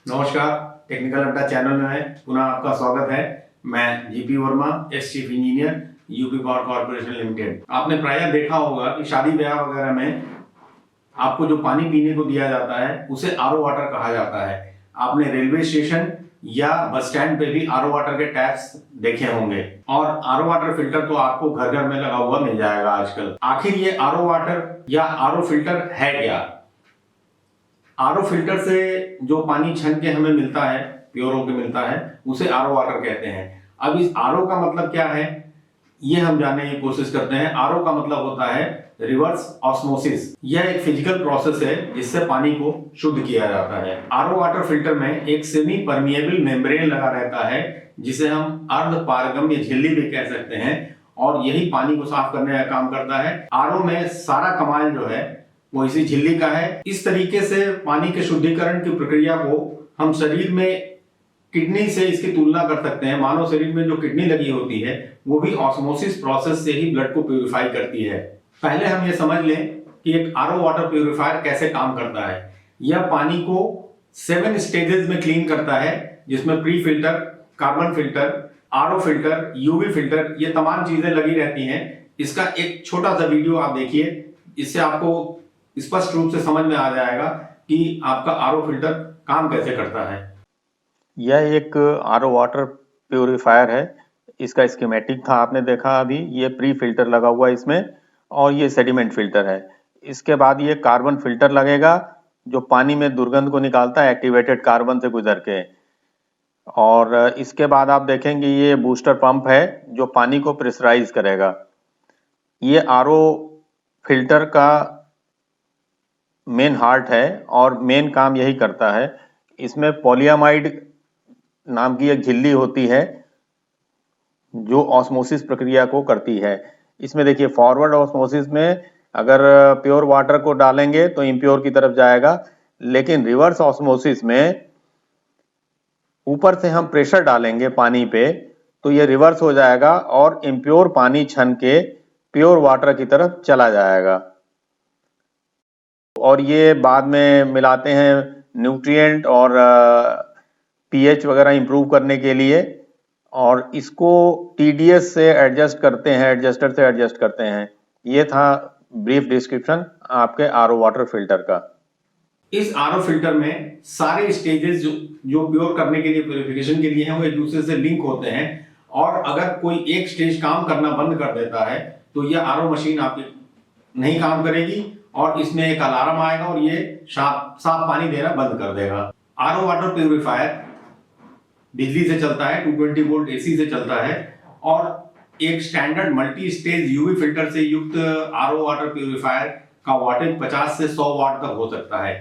नमस्कार, टेक्निकल अड्डा चैनल में पुनः आपका स्वागत है। मैं GP Verma, ex chief engineer, UP power corporation limited. आपने प्रायः देखा होगा कि शादी ब्याह वगैरह में आपको जो पानी पीने को दिया जाता है उसे आरओ वाटर कहा जाता है। आपने रेलवे स्टेशन या बस स्टैंड पे भी आरओ वाटर के टैप्स देखे होंगे और आरओ वाटर फिल्टर तो आपको घर घर में लगा हुआ मिल जाएगा आजकल। आखिर ये आरओ वाटर या आरओ फिल्टर है क्या? आरओ फिल्टर से जो पानी छन के हमें मिलता है, प्योर होके मिलता है, उसे आरओ वाटर कहते हैं। अब इस आरओ का मतलब क्या है ये हम जानने की कोशिश करते हैं। आरओ का मतलब होता है रिवर्स ऑस्मोसिस। यह एक फिजिकल प्रोसेस है जिससे पानी को शुद्ध किया जाता है। आरओ वाटर फिल्टर में एक सेमी परमिएबल मेम्ब्रेन लगा रहता है जिसे हम अर्ध पारगम्य झिल्ली भी कह सकते हैं और यही पानी को साफ करने का काम करता है। आरओ में सारा कमाल जो है वो इसी झिल्ली का है। इस तरीके से पानी के शुद्धिकरण की प्रक्रिया को हम शरीर में किडनी से इसकी तुलना कर सकते हैं। मानव शरीर में जो किडनी लगी होती है वो भी ऑस्मोसिस प्रोसेस से ही ब्लड को प्यूरिफाई करती है। पहले हम ये समझ लें कि एक आरओ वाटर प्यूरिफायर कैसे काम करता है। यह पानी को 7 स्टेजेस में क्लीन करता है जिसमें pre filter, carbon filter, RO filter, UV filter, ये तमाम चीजें लगी रहती हैं। इसका एक छोटा सा वीडियो आप देखिए, इससे आपको स्पष्ट रूप से समझ में आ जाएगा कि आपका आरओ फिल्टर काम कैसे करता है। यह एक आरओ वाटर प्यूरिफायर है। इसका स्कीमेटिक था, आपने देखा अभी। ये प्री फिल्टर लगा हुआ है इसमें और ये सेडिमेंट फिल्टर है। इसके बाद ये कार्बन फिल्टर लगेगा जो पानी में दुर्गंध को निकालता है एक्टिवेटेड कार्बन से गुजर के। और इसके बाद आप देखेंगे ये बूस्टर पंप है जो पानी को प्रेशराइज करेगा। ये आरओ फिल्टर का मेन हार्ट है और मेन काम यही करता है। इसमें पॉलीअमाइड नाम की एक झिल्ली होती है जो ऑस्मोसिस प्रक्रिया को करती है। इसमें देखिए फॉरवर्ड ऑस्मोसिस में अगर प्योर वाटर को डालेंगे तो इम्प्योर की तरफ जाएगा, लेकिन रिवर्स ऑस्मोसिस में ऊपर से हम प्रेशर डालेंगे पानी पे तो ये रिवर्स हो जाएगा और इम्प्योर पानी छन के प्योर वाटर की तरफ चला जाएगा। और ये बाद में मिलाते हैं न्यूट्रिएंट और पीएच वगैरह इंप्रूव करने के लिए, और इसको टीडीएस से एडजस्ट करते हैं, एडजस्टर से एडजस्ट करते हैं। ये था ब्रीफ डिस्क्रिप्शन आपके आरओ वाटर फिल्टर का। इस आरओ फिल्टर में सारे स्टेजेस जो प्योर करने के लिए, प्यूरिफिकेशन के लिए हैं, वो एक दूसरे से लिंक होते हैं और अगर कोई एक स्टेज काम करना बंद कर देता है तो यह आरओ मशीन आपकी नहीं काम करेगी और इसमें एक अलार्म आएगा और ये साफ पानी देना बंद कर देगा। आरओ वाटर प्यूरिफायर बिजली से चलता है, 220 वोल्ट एसी से चलता है और एक standard multi stage UV filter से युक्त आरओ वाटर प्यूरिफायर का वाटेज 50 से 100 वाट तक हो सकता है।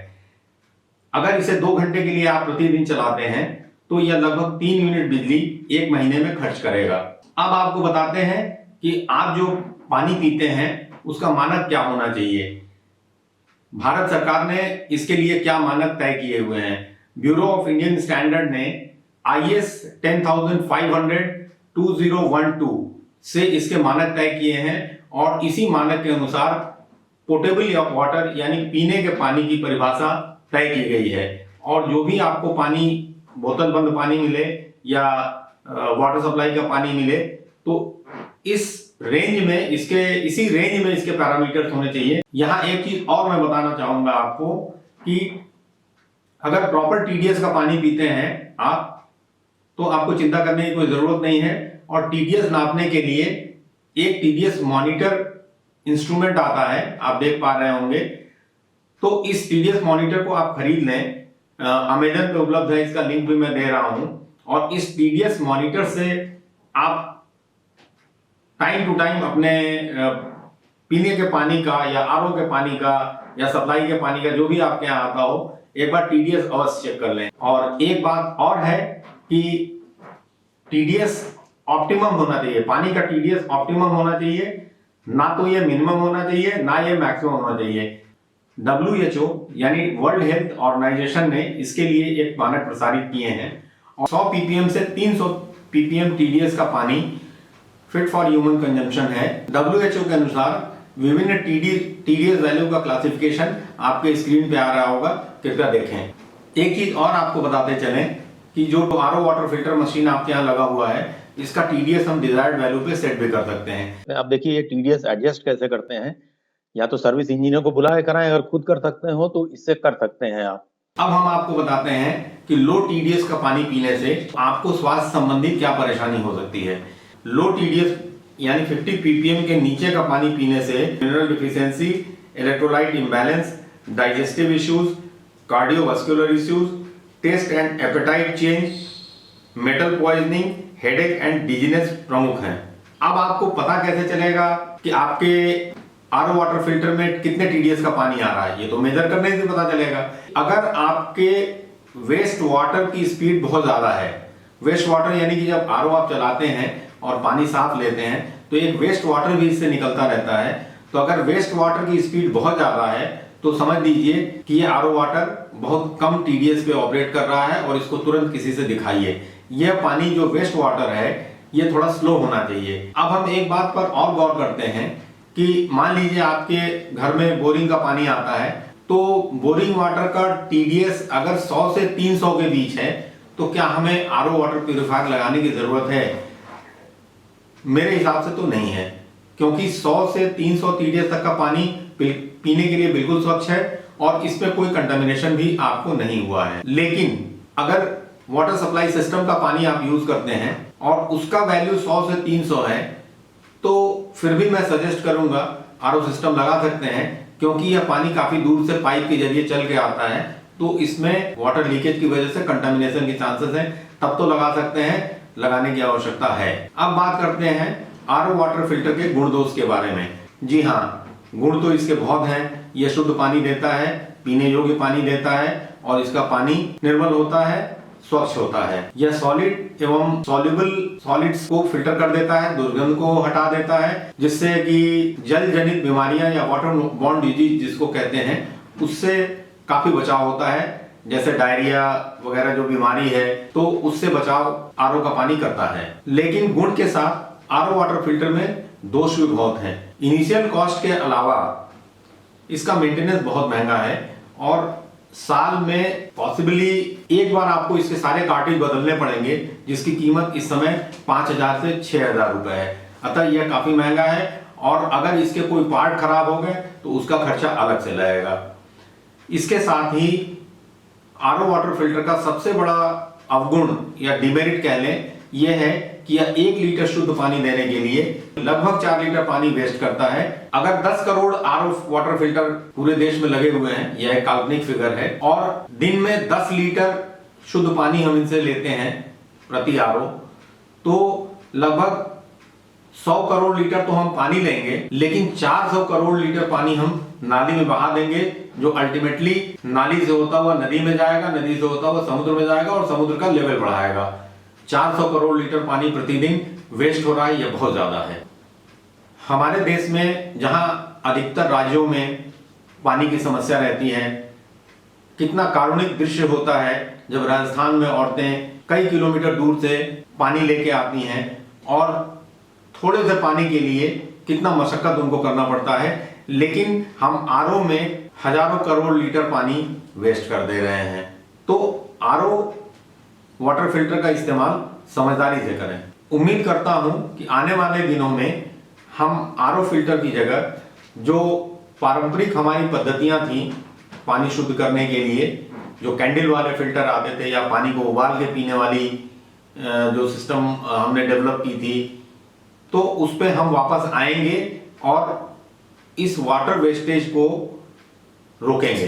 अगर इसे 2 घंटे के लिए आप प्रतिदिन चलाते हैं तो यह लगभग 3 यूनिट बिजली 1 महीने में खर्च करेगा। अब आपको बताते हैं कि आप जो पानी पीते हैं उसका मानक क्या होना चाहिए। भारत सरकार ने इसके लिए क्या मानक तय किए हुए हैं। ब्यूरो ऑफ इंडियन स्टैंडर्ड ने IS 10500-2012 से इसके मानक तय किए हैं और इसी मानक के अनुसार पोर्टेबल वाटर यानी पीने के पानी की परिभाषा तय की गई है। और जो भी आपको पानी, बोतल बंद पानी मिले या वाटर सप्लाई का पानी मिले तो इस रेंज में, इसी रेंज में इसके पैरामीटर्स होने चाहिए। यहाँ एक चीज और मैं बताना चाहूंगा आपको कि अगर प्रॉपर टीडीएस का पानी पीते हैं आप तो आपको चिंता करने की कोई जरूरत नहीं है। और टीडीएस नापने के लिए एक टीडीएस मॉनिटर इंस्ट्रूमेंट आता है, आप देख पा रहे होंगे। तो इस टीडीएस मॉनिटर को आप खरीद लें, अमेजन पे उपलब्ध है, इसका लिंक भी मैं दे रहा हूं। और इस टीडीएस मॉनिटर से आप टाइम टू टाइम अपने पीने के पानी का या आरओ के पानी का या सप्लाई के पानी का, जो भी आपके यहाँ आता हो, एक बार टीडीएस अवश्य चेक कर लें। और एक बात और है कि टीडीएस ऑप्टिमम होना चाहिए, पानी का टीडीएस ऑप्टिमम होना चाहिए, ना तो ये मिनिमम होना चाहिए ना ये मैक्सिमम होना चाहिए। WHO यानी वर्ल्ड हेल्थ ऑर्गेनाइजेशन ने इसके लिए एक मानक प्रसारित किए हैं और 100 ppm से 300 ppm टीडीएस का पानी फिट फॉर ह्यूमन कंजम्पशन है। WHO के अनुसार विभिन्न TDS वैल्यू का क्लासिफिकेशन आपके स्क्रीन पे आ रहा होगा, कृपया देखें। एक चीज और आपको बताते चलें कि जो RO वाटर फिल्टर मशीन आपके यहाँ लगा हुआ है, इसका TDS हम डिजायर्ड वैल्यू पे सेट भी कर सकते हैं। अब देखिए ये TDS एडजस्ट कैसे करते हैं, या तो सर्विस इंजीनियर को बुलाए कराएं, अगर खुद कर सकते हो तो इससे कर सकते हैं आप। अब हम आपको बताते हैं कि लो TDS का पानी पीने से आपको स्वास्थ्य संबंधी क्या परेशानी हो सकती है। लो TDS यानी 50 ppm के नीचे का पानी पीने से mineral deficiency, electrolyte imbalance, digestive issues, cardiovascular issues, taste and appetite change, metal poisoning, headache and dizziness प्रमुख हैं। अब आपको पता कैसे चलेगा कि आपके RO वाटर फिल्टर में कितने TDS का पानी आ रहा है? ये तो मेजर करने से पता चलेगा। अगर आपके वेस्ट वाटर की स्पीड बहुत ज्यादा है, वेस्ट वाटर यानी कि जब RO आप चलाते हैं और पानी साफ लेते हैं तो एक वेस्ट वाटर भी इससे निकलता रहता है। तो अगर वेस्ट वाटर की स्पीड बहुत ज्यादा है तो समझ लीजिए कि ये RO वाटर बहुत कम TDS पे ऑपरेट कर रहा है और इसको तुरंत किसी से दिखाइए। यह पानी जो वेस्ट वाटर है ये थोड़ा स्लो होना चाहिए। अब हम एक बात पर और गौर करते हैं कि मान लीजिए आपके घर में बोरिंग का पानी आता है, तो बोरिंग वाटर का TDS अगर 100 से 300 के बीच है तो क्या हमें RO वाटर प्यूरिफायर लगाने की जरूरत है? मेरे हिसाब से तो नहीं है, क्योंकि 100 से 300 TDS तक का पानी पीने के लिए बिल्कुल स्वच्छ है और इसमें कोई कंटामिनेशन भी आपको नहीं हुआ है। लेकिन अगर वाटर सप्लाई सिस्टम का पानी आप यूज करते हैं और उसका वैल्यू 100 से 300 है तो फिर भी मैं सजेस्ट करूंगा RO सिस्टम लगा सकते हैं, क्योंकि यह पानी काफी दूर से पाइप के जरिए चल के आता है तो इसमें वाटर लीकेज की वजह से कंटामिनेशन के चांसेस हैं। तब तो लगा सकते हैं, लगाने की आवश्यकता है। अब बात करते हैं RO वाटर फिल्टर के गुण दोष के बारे में। जी हाँ, गुण तो इसके बहुत हैं। यह शुद्ध पानी देता है, पीने योग्य पानी देता है और इसका पानी निर्मल होता है, स्वच्छ होता है। यह सॉलिड एवं सॉल्युबल सॉलिड्स को फिल्टर कर देता है, दुर्गंध को हटा देता है, जिससे कि जल जनित बीमारियां या वाटर बॉर्न डिजीज जिसको कहते हैं उससे काफी बचाव होता है। जैसे डायरिया वगैरह जो बीमारी है तो उससे बचाव RO का पानी करता है। लेकिन गुण के साथ RO वाटर फिल्टर में दोष भी बहुत हैं। इनिशियल कॉस्ट के अलावा इसका मेंटेनेंस बहुत महंगा है और साल में पॉसिबली एक बार आपको इसके सारे कार्ट्रिज बदलने पड़ेंगे, जिसकी कीमत इस समय 5000 से 6000 रुपए है। अतः यह काफी महंगा है और अगर इसके कोई पार्ट खराब हो गए तो उसका खर्चा अलग से लगेगा। इसके साथ ही RO वाटर फिल्टर का सबसे बड़ा अवगुण या डिमेरिट कह लें यह है कि यह 1 लीटर शुद्ध पानी देने के लिए लगभग 4 लीटर पानी वेस्ट करता है। अगर 10 करोड़ RO वाटर फिल्टर पूरे देश में लगे हुए हैं, यह एक काल्पनिक फिगर है, और दिन में 10 लीटर शुद्ध पानी हम इनसे लेते हैं प्रति RO, तो लगभग 100 करोड़ लीटर तो हम पानी लेंगे, लेकिन 400 करोड़ लीटर पानी हम नाली में बहा देंगे, जो अल्टीमेटली नाली से होता हुआ नदी में जाएगा, नदी से होता हुआ समुद्र में जाएगा और समुद्र का लेवल बढ़ाएगा। 400 करोड़ लीटर पानी प्रतिदिन वेस्ट हो रहा है, यह बहुत ज्यादा है। हमारे देश में जहां अधिकतर राज्यों में पानी की समस्या रहती है, कितना कारुणिक दृश्य होता है जब राजस्थान में औरतें कई किलोमीटर दूर से पानी लेके आती हैं और थोड़े से पानी के लिए कितना मशक्कत उनको करना पड़ता है, लेकिन हम RO में हजारों करोड़ लीटर पानी वेस्ट कर दे रहे हैं। तो RO वाटर फिल्टर का इस्तेमाल समझदारी से करें। उम्मीद करता हूं कि आने वाले दिनों में हम RO फिल्टर की जगह जो पारंपरिक हमारी पद्धतियां थी पानी शुद्ध करने के लिए, जो कैंडल वाले फिल्टर आते थे या पानी को उबाल के पीने वाली जो सिस्टम हमने डेवलप की थी, तो उस पर हम वापस आएंगे और इस वाटर वेस्टेज को रोकेंगे,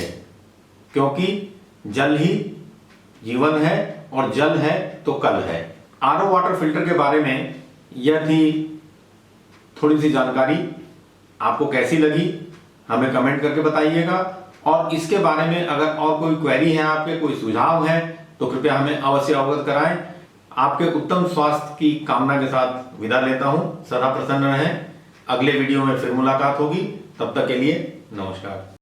क्योंकि जल ही जीवन है और जल है तो कल है। RO वाटर फिल्टर के बारे में यह थी थोड़ी सी जानकारी। आपको कैसी लगी हमें कमेंट करके बताइएगा, और इसके बारे में अगर और कोई क्वेरी है, आपके कोई सुझाव है, तो कृपया हमें अवश्य अवगत कराएं। आपके उत्तम स्वास्थ्य की कामना के साथ विदा लेता हूं। सदा प्रसन्न रहें। अगले वीडियो में फिर मुलाकात होगी, तब तक के लिए नमस्कार।